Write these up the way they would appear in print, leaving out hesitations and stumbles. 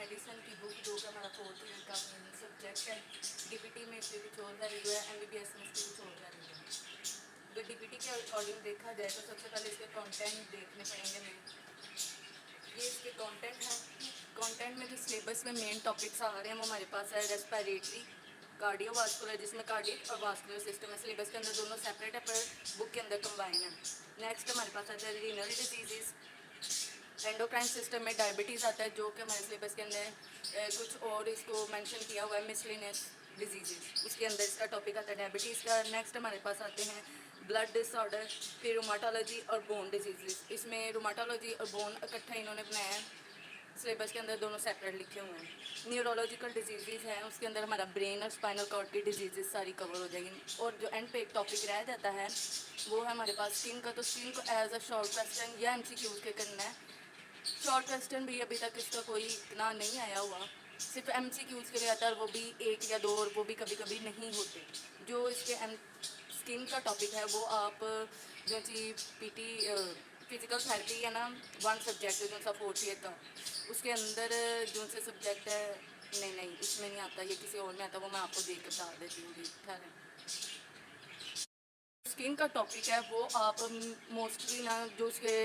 Medicine की book जो कि हमारा फोर्थ ईयर का मेन सब्जेक्ट है। डीपीटी में इसके कुछ और वैल्यू है, एमबीबीएस में इसके कुछ और वैल्यू है। अगर डीपीटी के अकॉर्डिंग देखा जाए तो सबसे पहले इसके कंटेंट देखने पड़ेंगे हमें। ये इसके कंटेंट हैं। कंटेंट में जो सिलेबस में मेन टॉपिक्स आ रहे हैं वो हमारे पास है रेस्पिरेटरी, कार्डियोवास्कुलर, जिसमें कार्डियक और वास्कुलर सिस्टम है। सिलेबस के अंदर दोनों सेपरेट है पर बुक के अंदर कंबाइन है। नेक्स्ट हमारे पास आता है रीनल डिजीजेस। एंडोक्राइन सिस्टम में डायबिटीज़ आता है जो कि हमारे सिलेबस के अंदर कुछ और इसको मेंशन किया हुआ है, मिसलिनियस डिजीजेस, उसके अंदर इसका टॉपिक आता है डायबिटीज़ का। नेक्स्ट हमारे पास आते हैं ब्लड डिसऑर्डर, फिर रोमाटोलॉजी और बोन डिजीजेस। इसमें रोमाटोलॉजी और बोन इकट्ठा इन्होंने बनाया है, सिलेबस के अंदर दोनों सेपरेट लिखे हुए हैं। न्यूरोलॉजिकल डिजीज़ हैं, उसके अंदर हमारा ब्रेन और स्पाइनल कॉर्ड की डिजीज़ सारी कवर हो जाएगी। और जो एंड पे एक टॉपिक रह जाता है वो है हमारे पास स्किन का। तो स्किन को एज अ शॉर्ट क्वेश्चन या एमसीक्यूज के करना है। शॉर्ट क्वेश्चन भी अभी तक इसका कोई इतना नहीं आया हुआ, सिर्फ एमसीक्यूज के लिए आता है, वो भी एक या दो, और वो भी कभी कभी नहीं होते। जो इसके स्किन का टॉपिक है वो आप जो चीज पीटी फिजिकल थेरेपी है ना, वन सब्जेक्ट है जो सा फोर्थ ईयर का, उसके अंदर जो से सब्जेक्ट है, नहीं नहीं इसमें नहीं आता, ये किसी और में आता, वो मैं आपको देख कर बता देती हूँ। ठहरें, स्किन का टॉपिक है वो आप मोस्टली ना जो उसके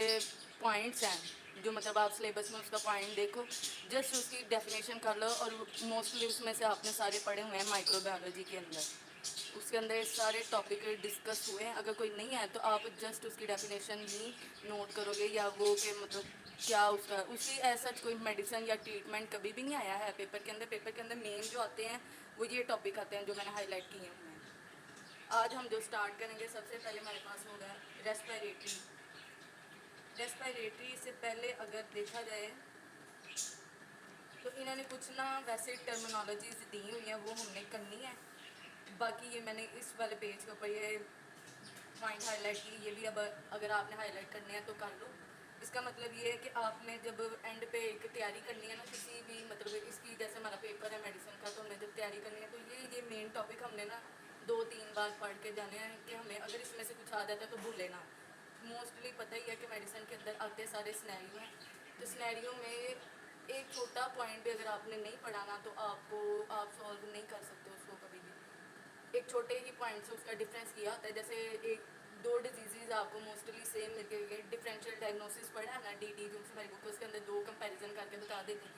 पॉइंट्स हैं, जो मतलब आप सिलेबस में उसका पॉइंट देखो, जस्ट उसकी डेफिनेशन कर लो, और मोस्टली उसमें से आपने सारे पढ़े हुए हैं माइक्रोबायोलॉजी के अंदर, उसके अंदर सारे टॉपिक डिस्कस हुए हैं। अगर कोई नहीं है तो आप जस्ट उसकी डेफिनेशन ही नोट करोगे, या वो के मतलब क्या उसका उसकी ऐसा कोई मेडिसिन या ट्रीटमेंट कभी भी नहीं आया है पेपर के अंदर। पेपर के अंदर मेन जो आते हैं वो ये टॉपिक आते हैं जो मैंने हाईलाइट किए हुए हैं। आज हम जो स्टार्ट करेंगे, सबसे पहले हमारे पास होगा रेस्पिरेटरी। रेस्पिरेटरी से पहले अगर देखा जाए तो इन्होंने कुछ ना वैसे टर्मिनोलॉजीज दी हुई हैं, वो हमने करनी है। बाकी ये मैंने इस वाले पेज के ऊपर ये पॉइंट हाईलाइट की, ये भी अब अगर आपने हाईलाइट करने हैं तो कर लो। इसका मतलब ये है कि आपने जब एंड पे एक तैयारी करनी है ना किसी भी, मतलब इसकी जैसे हमारा पेपर है मेडिसिन का, तो हमने जब तैयारी करनी है तो ये मेन टॉपिक हमने ना 2-3 बार पढ़ के जाने हैं कि हमें अगर इसमें से कुछ आ जाता है तो भूले ना। मोस्टली पता ही है कि मेडिसिन के अंदर आते सारे स्नैरियो हैं, तो स्नैरियो में एक छोटा पॉइंट भी अगर आपने नहीं पढ़ा ना तो आप सॉल्व नहीं कर सकते उसको कभी भी। एक छोटे ही पॉइंट से उसका डिफरेंस किया होता है। जैसे एक दो डिजीज़ आपको मोस्टली सेम मिलके हुए, डिफरेंशियल डायग्नोसिस पढ़ा है ना, डी जो हमारी बुक, उसके अंदर दो कंपैरिजन करके बता देते हैं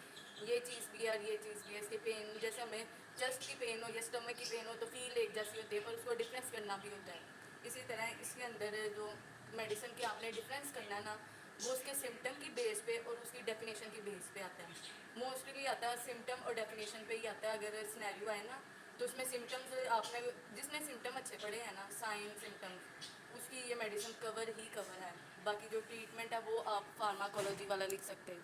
ये चीज़ भी है और ये चीज़ भी है। इसके पेन, जैसे हमें चेस्ट की पेन हो या स्टमक की पेन हो तो फील एक जैसी होती है, पर उसको डिफरेंस करना भी होता है। इसी तरह इसके अंदर जो मेडिसिन के आपने डिफरेंस करना है ना, वो उसके सिम्टम की बेस पे और उसकी डेफिनेशन की बेस पे आता है। मोस्टली आता है सिम्टम और डेफिनेशन पे ही आता है। अगर सिनेरियो आए ना तो उसमें सिम्टम्स आपने, जिसने सिम्टम अच्छे पढ़े हैं ना, साइन सिम्टम्स, उसकी ये मेडिसिन कवर ही कवर है। बाकी जो ट्रीटमेंट है वो आप फार्माकोलॉजी वाला लिख सकते हैं।